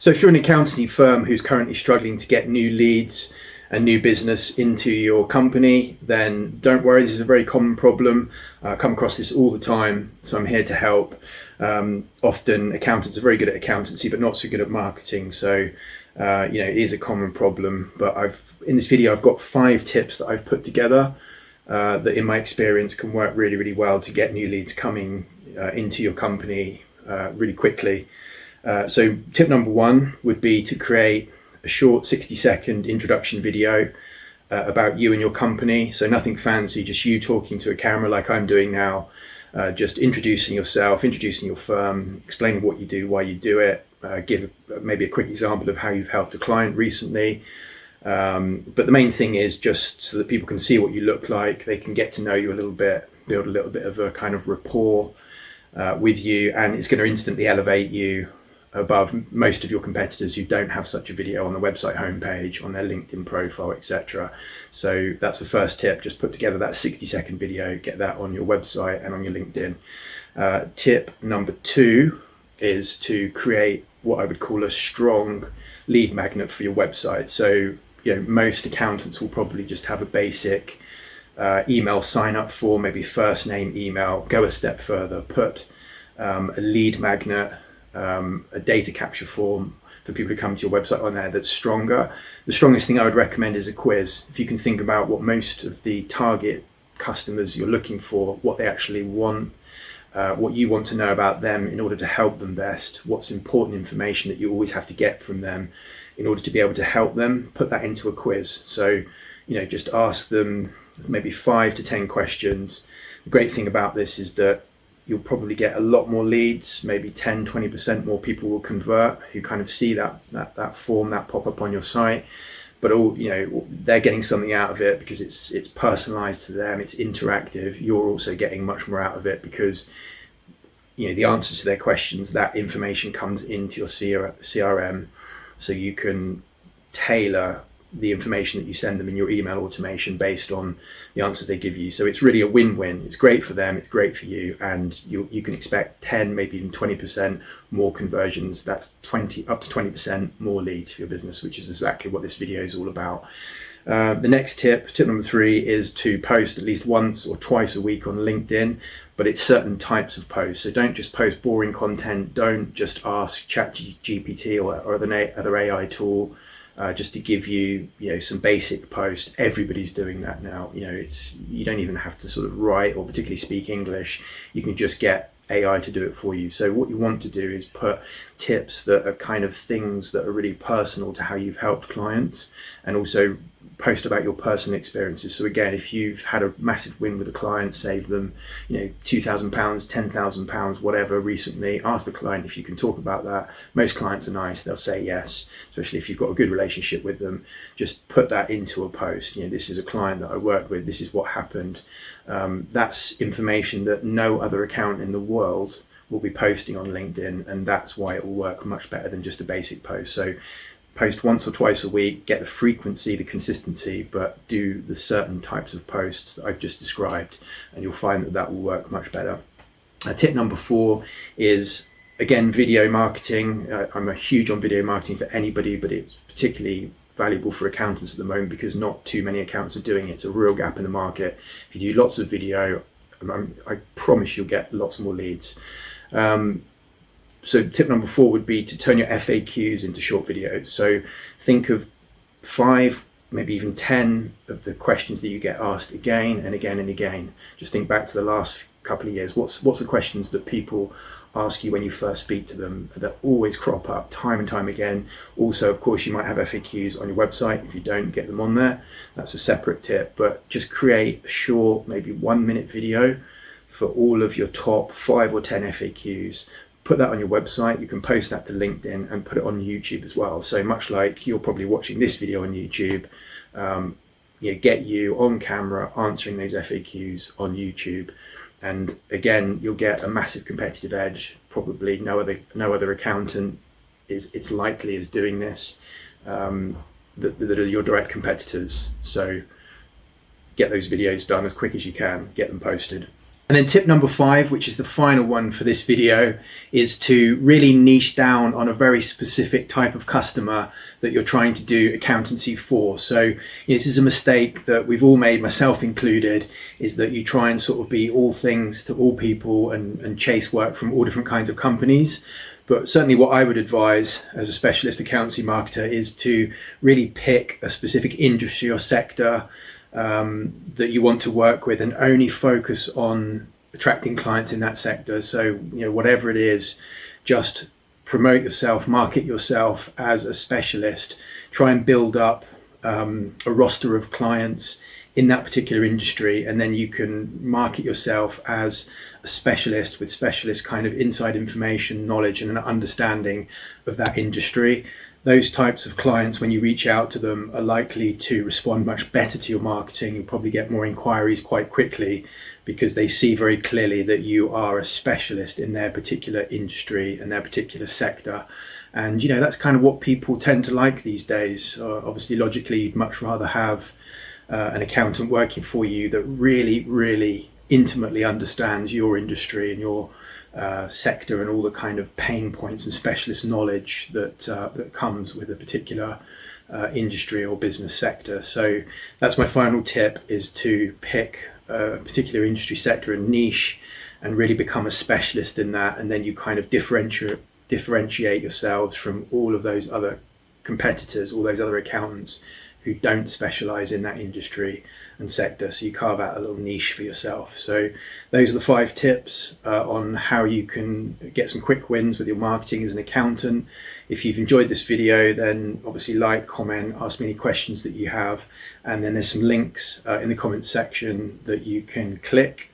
So if you're an accountancy firm who's currently struggling to get new leads and new business into your company, then don't worry, this is a very common problem. I come across this all the time, so I'm here to help. Often accountants are very good at accountancy, but not so good at marketing. So, it is a common problem, but in this video, I've got 5 tips that I've put together that in my experience can work really, really well to get new leads coming into your company really quickly. So tip number 1 would be to create a short 60-second introduction video about you and your company. So nothing fancy, just you talking to a camera like I'm doing now, just introducing yourself, introducing your firm, explaining what you do, why you do it, give maybe a quick example of how you've helped a client recently. But the main thing is just so that people can see what you look like, they can get to know you a little bit, build a little bit of a kind of rapport with you, and it's going to instantly elevate you above most of your competitors who don't have such a video on the website homepage, on their LinkedIn profile, etc. So that's the first tip. Just put together that 60-second video, get that on your website and on your LinkedIn. Tip number 2 is to create what I would call a strong lead magnet for your website. So most accountants will probably just have a basic email sign up form, maybe first name email. Go a step further, put a lead magnet, a data capture form for people to come to your website on there that's stronger. The strongest thing I would recommend is a quiz. If you can think about what most of the target customers you're looking for, what they actually want, what you want to know about them in order to help them best, what's important information that you always have to get from them in order to be able to help them, put that into a quiz. So, just ask them maybe 5 to 10 questions. The great thing about this is that you'll probably get a lot more leads, maybe 10-20% more people will convert who kind of see that form, that pop up on your site. But they're getting something out of it because it's personalized to them, it's interactive. You're also getting much more out of it because the answers to their questions, that information comes into your CRM, so you can tailor the information that you send them in your email automation based on the answers they give you. So it's really a win-win. It's great for them, it's great for you, and you can expect 10, maybe even 20% more conversions. That's up to 20% more leads for your business, which is exactly what this video is all about. The next tip number 3, is to post at least once or twice a week on LinkedIn, but it's certain types of posts. So don't just post boring content. Don't just ask ChatGPT or other AI tool just to give you some basic post. Everybody's doing that now. You don't even have to sort of write or particularly speak English. You can just get AI to do it for you. So what you want to do is put tips that are kind of things that are really personal to how you've helped clients, and also post about your personal experiences. So again, if you've had a massive win with a client, save them £2,000, £10,000, whatever recently, ask the client if you can talk about that. Most clients are nice, they'll say yes, especially if you've got a good relationship with them. Just put that into a post. This is a client that I worked with, this is what happened. That's information that no other account in the world will be posting on LinkedIn, and that's why it will work much better than just a basic post. So post once or twice a week, get the frequency, the consistency, but do the certain types of posts that I've just described, and you'll find that will work much better. Tip number 4 is, again, video marketing. I'm a huge on video marketing for anybody, but it's particularly valuable for accountants at the moment because not too many accountants are doing it. It's a real gap in the market. If you do lots of video, I promise you'll get lots more leads. So tip number 4 would be to turn your FAQs into short videos. So think of 5, maybe even 10 of the questions that you get asked again and again and again. Just think back to the last couple of years. What's the questions that people ask you when you first speak to them that always crop up time and time again? Also, of course, you might have FAQs on your website. If you don't, get them on there. That's a separate tip, but just create a short, maybe 1-minute video for all of your top 5 or 10 FAQs. Put that on your website. You can post that to LinkedIn and put it on YouTube as well. So much like you're probably watching this video on YouTube, get you on camera answering those FAQs on YouTube. And again, you'll get a massive competitive edge. Probably no other accountant it's likely is doing this, that are your direct competitors. So get those videos done as quick as you can, get them posted. And then tip number 5, which is the final one for this video, is to really niche down on a very specific type of customer that you're trying to do accountancy for. So this is a mistake that we've all made, myself included, is that you try and sort of be all things to all people and chase work from all different kinds of companies. But certainly what I would advise as a specialist accountancy marketer is to really pick a specific industry or sector that you want to work with, and only focus on attracting clients in that sector. So whatever it is, just promote yourself, market yourself as a specialist, try and build up a roster of clients in that particular industry, and then you can market yourself as a specialist with specialist kind of inside information, knowledge and an understanding of that industry. Those types of clients, when you reach out to them, are likely to respond much better to your marketing. You'll probably get more inquiries quite quickly because they see very clearly that you are a specialist in their particular industry and their particular sector. And that's kind of what people tend to like these days. Obviously, logically, you'd much rather have an accountant working for you that really, really intimately understands your industry and your sector and all the kind of pain points and specialist knowledge that comes with a particular industry or business sector. So that's my final tip, is to pick a particular industry sector and niche and really become a specialist in that, and then you kind of differentiate yourselves from all of those other competitors, all those other accountants who don't specialize in that industry and sector. So you carve out a little niche for yourself. So those are the 5 tips on how you can get some quick wins with your marketing as an accountant. If you've enjoyed this video, then obviously like, comment, ask me any questions that you have, and then there's some links in the comments section that you can click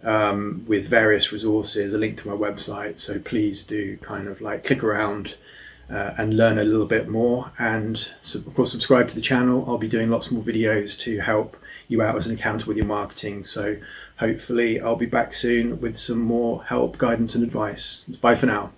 with various resources, a link to my website. So please do kind of click around and learn a little bit more, and of course subscribe to the channel. I'll be doing lots more videos to help you out as an accountant with your marketing. So hopefully I'll be back soon with some more help, guidance and advice. Bye for now.